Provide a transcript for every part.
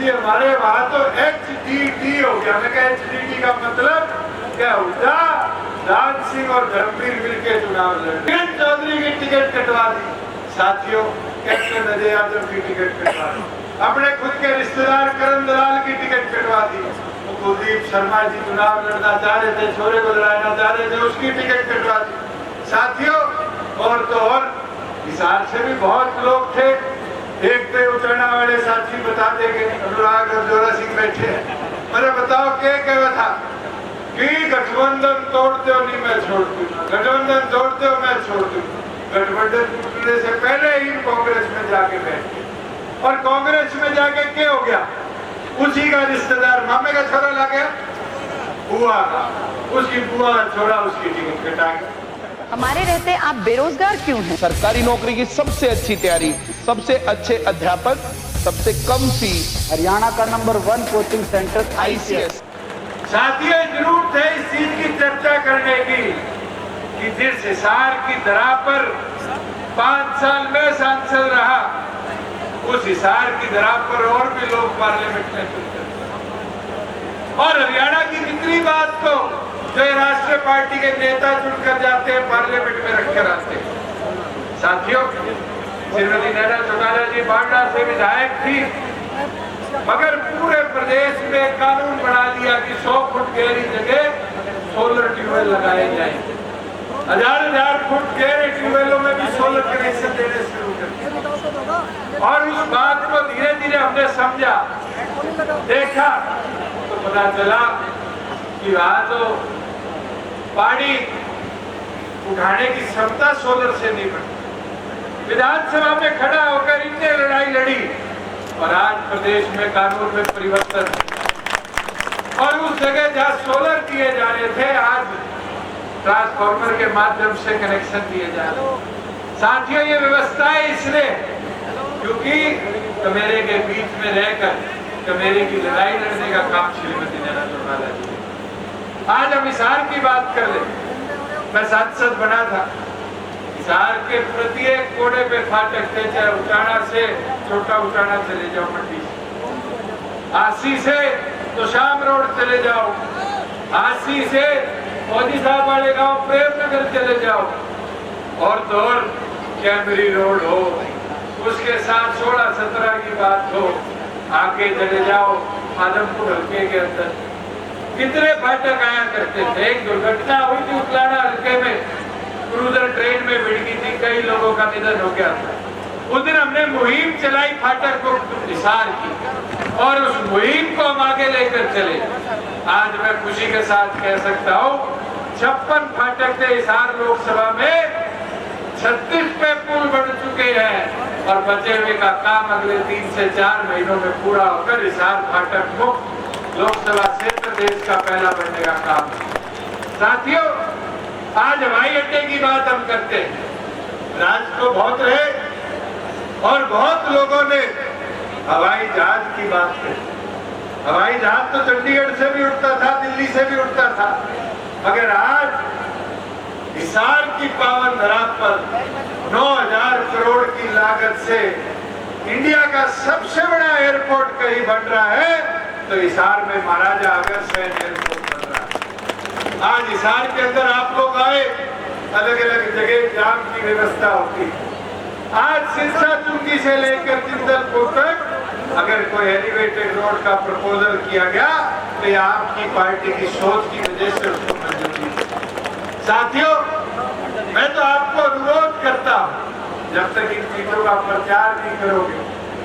जी हमारे वहां तो HDD हो गया। मैं कहा HDD का मतलब क्या होता? राज सिंह और धर्मवीर मिलकर चुनाव लड़े। किरण चौधरी की टिकट कटवा दी साथियों, कैप्टन अजय यादव की टिकट कटवा दी, अपने खुद के रिश्तेदार करण दलाल की टिकट कटवा दी, कुलदीप शर्मा जी चुनाव लड़ना चाह रहे थे, छोरे को लड़ाना चाह रहे थे, उसकी टिकट कटवा दी साथियों। और तो और हिसार से भी बहुत लोग थे। एक पे उचरना वाले साथी बता देंगे, अनुराग और जोरा सिंह बैठे हैं। मैंने बताओ क्या कहा था कि गठबंधन तोड़ते हो नहीं मैं छोड़ दूंगा, गठबंधन तोड़ते हो मैं छोड़ दूंगा। गठबंधन टूटने से पहले ही कांग्रेस में जाके बैठे, और कांग्रेस में जाके क्या हो गया? उसी का रिश्तेदार मामे का छोरा ला गया, बुआ का, उसकी बुआ का छोरा उसकी टिकट कटा गया। हमारे रहते आप बेरोजगार क्यों हैं? सरकारी नौकरी की सबसे अच्छी तैयारी, सबसे अच्छे अध्यापक, सबसे कम फीस, हरियाणा का नंबर 1 कोचिंग सेंटर ICS। साथियों जरूरत है इस चीज की चर्चा करने की कि जिस हिसार की धरा पर 5 साल में सांसद रहा, उस हिसार की धरा पर और भी लोग पार्लियामेंट में चुनते, और हरियाणा की कितनी बात तो जो राष्ट्रीय पार्टी के नेता चुनकर जाते हैं पार्लियामेंट में रखकर आते हैं। साथियों श्रीमती नैना चौटाला जी बांडा से विधायक थी, मगर पूरे प्रदेश में कानून बना दिया कि 100 फुट गहरी जगह सोलर ट्यूबवेल लगाए जाएंगे। 1000 फुट गहरे ट्यूबवेलों में भी सोलर कनेक्शन देने शुरू कर दिया। और उस बात को धीरे धीरे हमने समझा, देखा, तो पता चला कि वहां तो पानी उठाने की क्षमता सोलर से नहीं बढ़ती। विधानसभा में खड़ा होकर इतने लड़ाई लड़ी, और आज प्रदेश में कानून में परिवर्तन, और उस जगह जहां सोलर दिए जा रहे थे आज ट्रांसफार्मर के माध्यम से कनेक्शन दिए जा रहे हैं। साथियों ये व्यवस्था है इसलिए क्योंकि कमेरे के बीच में रहकर कमेरे की लड़ाई लड़ने का काम श्रीमती नैना चौटाला जी। आज हम हिसार की बात कर ले। मैं सांसद बना था, हिसार के प्रत्येक कोने पे फाटक थे, चाहे उचाना से छोटा उचाना चले जाओ मंडी से, आसी से तो शाम रोड चले जाओ, आसी से मोदी साहब वाले गांव प्रेमनगर चले जाओ, और तो और कैमरी रोड हो, उसके साथ 16-17 की बात हो, आगे चले जाओ आदमपुर हल्के के अंदर कितने फाटक आया करते थे। एक दुर्घटना हुई थी उतलाना हल्के में, क्रूजर ट्रेन में भिड़ गई थी, कई लोगों का निधन हो गया था। उस दिन हमने मुहिम चलाई फाटक को हिसार की, और उस मुहिम को हम आगे लेकर चले। आज मैं खुशी के साथ कह सकता हूँ 56 फाटक थे हिसार लोकसभा में, 36 पे पुल बन चुके हैं, और बचे हुए का काम अगले 3 से 4 महीनों में पूरा होकर हिसार फाटक मुक्त लोकसभा क्षेत्र देश का पहला बनने का काम है। साथियों आज हवाई अड्डे की बात हम करते हैं, राज तो बहुत रहे और बहुत लोगों ने हवाई जहाज की बात करी। हवाई जहाज तो चंडीगढ़ से भी उड़ता था, दिल्ली से भी उड़ता था, मगर आज हिसार की पावन धरा पर 9000 करोड़ की लागत से इंडिया का सबसे बड़ा एयरपोर्ट कहीं बन रहा है, तो हिसार में महाराजा अग्रसेन एयरपोर्ट बन रहा है। आज हिसार के अंदर आप लोग आए, अलग अलग जगह जाम की व्यवस्था होती है। आज सिरसा चुंगी से लेकर जिंदलपुर तक अगर कोई एलिवेटेड रोड का प्रपोजल किया गया तो ये आपकी पार्टी की सोच की वजह से उसको मंजूरी है। साथियों मैं तो आपको अनुरोध करता हूँ, जब तक इन चीजों का प्रचार नहीं करोगे,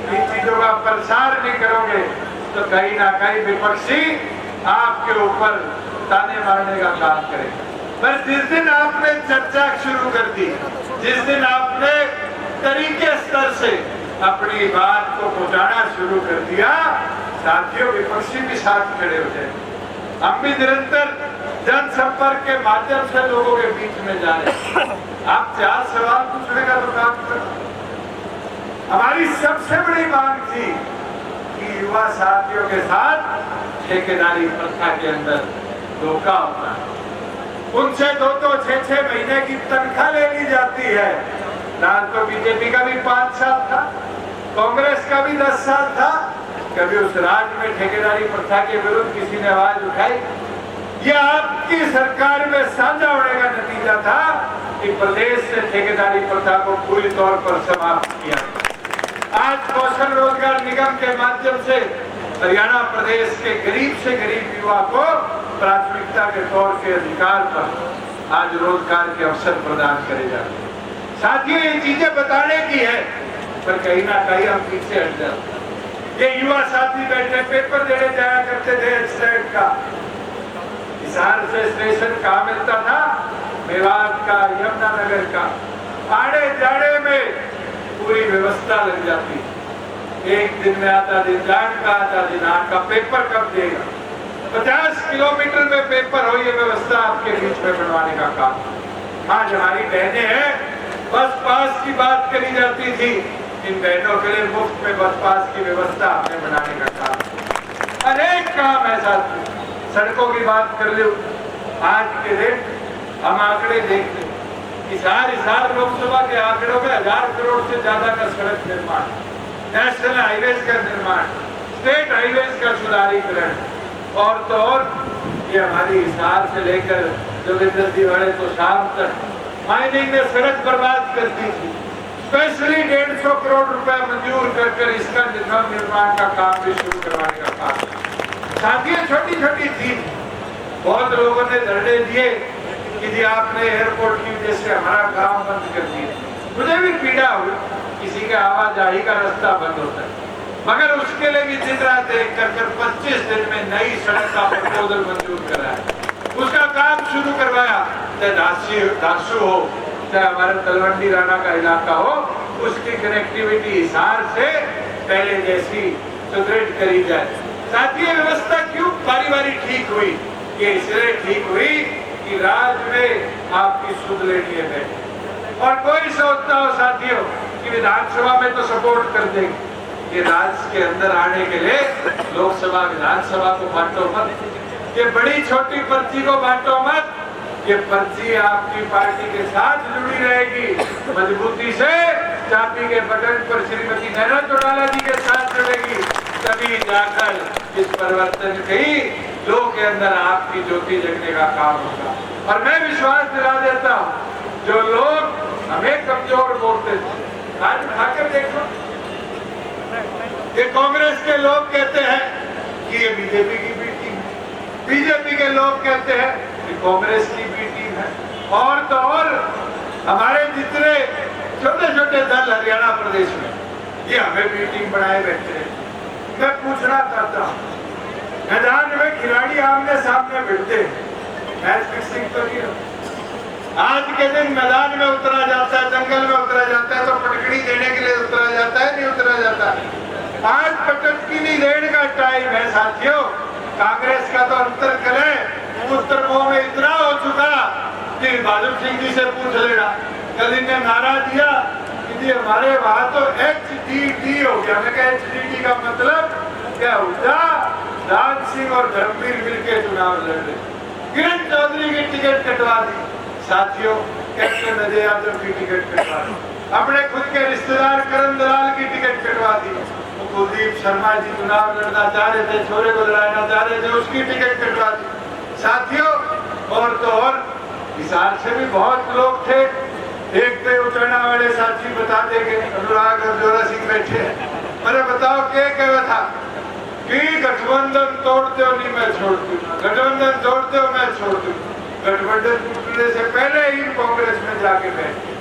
इन चीजों का प्रसार नहीं करोगे, तो कहीं ना कहीं विपक्षी आपके ऊपर ताने मारने का काम करेगा। पर जिस दिन आपने चर्चा शुरू कर दी, जिस दिन आपने तरीके स्तर से अपनी बात को पहुंचाना शुरू कर दिया, साथियों विपक्षी भी साथ खड़े हो जाए। हम भी निरंतर जनसंपर्क के माध्यम से लोगों के बीच में जा रहे हैं। आप 4 सवाल पूछने का तो काम करो। हमारी सबसे बड़ी मांग थी कि युवा साथियों के साथ ठेकेदारी प्रथा के अंदर धोखा होता है, उनसे 2-6 महीने की तनख्वाह ले ली जाती है। ना तो बीजेपी का भी 5 साल था, कांग्रेस का भी 10 साल था, कभी उस राज्य में ठेकेदारी प्रथा के विरुद्ध किसी ने आवाज उठाई? यह आपकी सरकार में साझा होने का नतीजा था कि प्रदेश से ठेकेदारी प्रथा को पूरी तौर पर समाप्त किया। आज कौशल रोजगार निगम के माध्यम से हरियाणा प्रदेश के गरीब से गरीब युवा को प्राथमिकता के तौर के अधिकार पर आज रोजगार के अवसर प्रदान करे जाते हैं। साथियों, ये चीजें बताने की है, पर कहीं ना कहीं हम पीछे हट जाते हैं। ये युवा साथी बैठे पेपर देने जाया करते थे स्टेट का, हिसार से स्टेशन कहाँ मिलता था? मेवात का, यमुनानगर का। आने जाने में पूरी व्यवस्था लग जाती, एक दिन में आधा दिन जान का, आधा दिन आन का। पेपर कब देगा? 50 किलोमीटर में पेपर हो, ये व्यवस्था आपके बीच में बनवाने का काम। आज हमारी बहनें हैं, बस पास की बात करी जाती थी, इन बहनों के लिए मुफ्त में बस पास की व्यवस्था आपने बनाने का काम। अनेक काम है साथ, सड़कों की बात कर लो। आज के दिन हम आंकड़े देखते हैं, हिसार लोकसभा के आंकड़ों में 1000 करोड़ से ज्यादा का सड़क निर्माण, नेशनल हाईवेज का निर्माण, स्टेट हाईवेज का सुधारीकरण, और तो और ये हमारी हिसार से लेकर जोगिंदर जी वाले तो शाम तक माइनिंग में सड़क बर्बाद कर दी थी। स्पेशली 150 करोड़ रुपए मंजूर कर इसका निर्माण का काम भी शुरू करवाने का काम। साथियों, छोटी छोटी चीज, बहुत लोगों ने धरने दिए कि जी आपने एयरपोर्ट की वजह से हमारा काम बंद कर दिया। मुझे भी पीड़ा हुई, किसी का आवाजाही का रास्ता बंद होता है, मगर उसके लिए भी दिन रात एक कर 25 दिन में नई सड़क का प्रपोजल मंजूर कराया, उसका काम शुरू करवाया। चाहे दासू हो, चाहे हमारे तलवंडी राणा का इलाका हो, उसकी कनेक्टिविटी हिसार से पहले जैसी सुदृढ़ करी जाए। साथियों, व्यवस्था क्यों बारी बारी ठीक हुई? ये इसलिए ठीक हुई कि राज्य में आपकी सुध लेनी है। और कोई सोचता हो साथियों कि विधानसभा में तो सपोर्ट कर देंगे, ये राज्य के अंदर आने के लिए लोकसभा विधानसभा को बांटो मत, ये बड़ी छोटी पर्ची को बांटो मत। ये पर्ची आपकी पार्टी के साथ जुड़ी रहेगी मजबूती से, चाबी के बटन पर श्रीमती नैना चौटाला जी के साथ जुड़ेगी, तभी जाकर इस परिवर्तन की लोग के अंदर आपकी ज्योति जगने का काम होगा। और मैं विश्वास दिला देता हूँ, जो लोग हमें कमजोर बोलते थे, आज उठाकर देखो, ये कांग्रेस के लोग कहते हैं कि ये बीजेपी की बी टीम है, बीजेपी के लोग कहते हैं कि कांग्रेस की बी टीम है, और तो और हमारे जितने छोटे छोटे दल हरियाणा प्रदेश में ये हमें बी टीम बनाए बैठे हैं। मैं पूछना चाहता हूँ, मैदान में खिलाड़ी आमने सामने भिड़ते हैं, मैच फिक्सिंग तो नहीं होती। आज के दिन मैदान में उतरा जाता है, जंगल में उतरा जाता है, तो पटकड़ी देने के लिए उतरा जाता है, नहीं उतरा जाता है। आज पटकड़ी नहीं देने का टाइम है साथियों। कांग्रेस का तो अंतर करें उत्तर मुंह में इतना हो चुका कि बहादुर सिंह जी से पूछ लेना, कल इन्हें नारा दिया कि जी हमारे वहां तो HDD हो गया। मैं कहा HDD का मतलब क्या होता? राज सिंह और धर्मवीर मिलकर चुनाव लड़ रहे, किरण चौधरी की टिकट कटवा दी साथियों, कैप्टन अजय यादव की टिकट कटवा दी, अपने खुद के रिश्तेदार करण दलाल की टिकट कटवा दी, कुलदीप शर्मा जी चुनाव लड़ना चाह रहे थे, छोरे को लड़ाना चाह रहे थे, उसकी टिकट कटवा दी साथियों। और तो और हिसार से भी बहुत लोग थे, एक पे उतरना वाले साथी बता देंगे, अनुराग और जोरा सिंह बैठे हैं। अरे बताओ क्या कहा था कि गठबंधन तोड़ते हो नहीं मैं छोड़ दूंगा, गठबंधन तोड़ते हो मैं छोड़ दूंगा। गठबंधन टूटने से पहले ही कांग्रेस में जाके बैठे,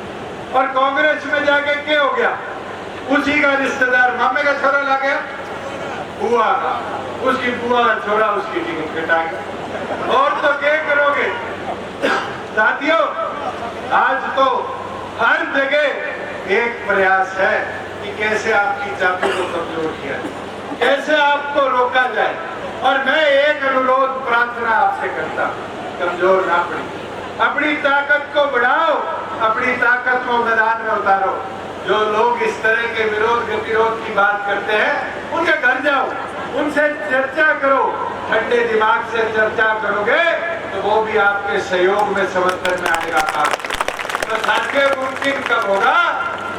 और कांग्रेस में जाके क्या हो गया? उसी का रिश्तेदार मामे का छोरा ला गया, बुआ का, उसकी बुआ का छोरा उसकी टिकट कटा गया। और तो क्या करोगे साथियों? आज तो हर जगह एक प्रयास है कि कैसे आपकी जाति को कमजोर किया जाए, कैसे आपको रोका जाए। और मैं एक अनुरोध प्रार्थना आपसे करता हूं, कमजोर ना पड़ी, अपनी ताकत को बढ़ाओ, अपनी ताकत को मैदान में उतारो। जो लोग इस तरह के विरोध गतिरोध की बात करते हैं, उनके घर जाओ, उनसे चर्चा करो, ठंडे दिमाग से चर्चा करोगे तो वो भी आपके सहयोग में समर्थन में आएगा। तो साथियों, मुमकिन कब होगा?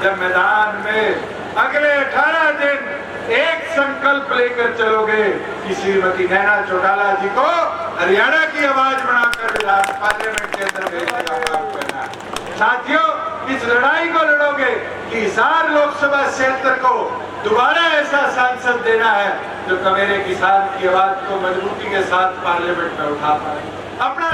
जब मैदान में अगले 18 दिन एक संकल्प लेकर चलोगे कि श्रीमती नैना चौटाला जी को हरियाणा की आवाज बनाकर विधान पार्लियामेंट के अंदर भेजने का काम करना है। साथियों, इस लड़ाई को लड़ोगे कि हिसार लोकसभा क्षेत्र को दोबारा ऐसा सांसद देना है जो कमेरे किसान की आवाज को मजबूती के साथ पार्लियामेंट में उठा पाए। अपना